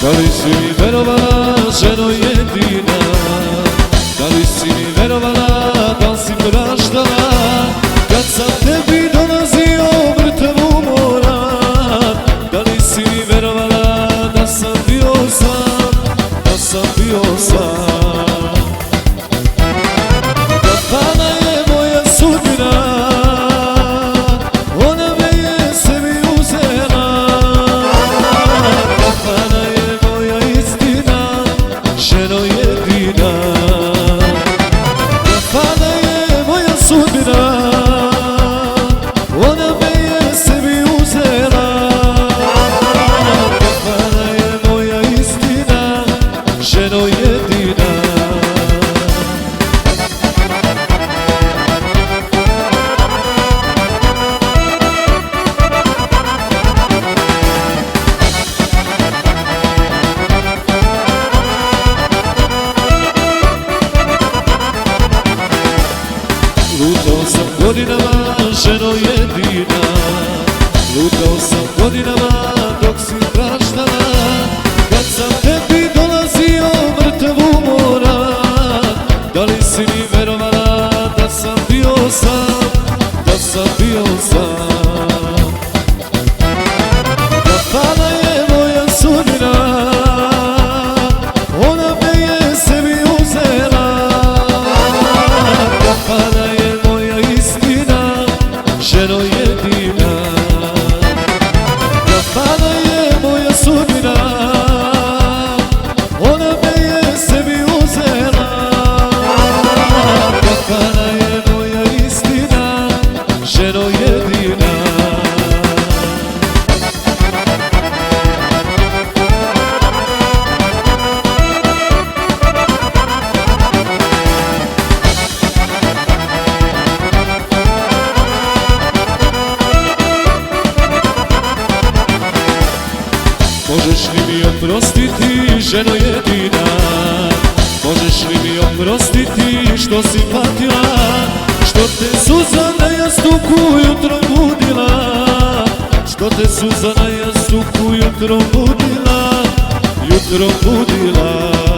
Da li si mi verovala, ženo jedina? Da li si mi verovala, da li si praštala? Kad sam tebi dolazio mrtav umoran. Da li si mi verovala da sam bio sam, da sam bio sam? Kafana je moja sudbina, ona me je sebi uzela. Kafana je moja istina, ženo jedina. Kafana je moja sudbina, ona me je sebi uzela. Kafana je moja istina, ženo jedina. Lutao sam godinama, ženo jedina. Lutao sam godinama dok si praštala. Kad sam tebi dolazio mrtav umoran. Da li si mi verovala da sam bio sam, da sam bio sam? Kafana je moja sudbina, ona me je sebi uzela. Kafana je moja istina, ženo jedina. Kafana je moja sudbina, ona me je sebi uzela. Kafana je moja istina, ženo jedina. Možeš li mi oprostiti, ženo jedina? Možeš li mi oprostiti što si patila? Što te suza na jastuku jutrom budila? Što te suza na jastuku jutrom budila? Jutrom budila.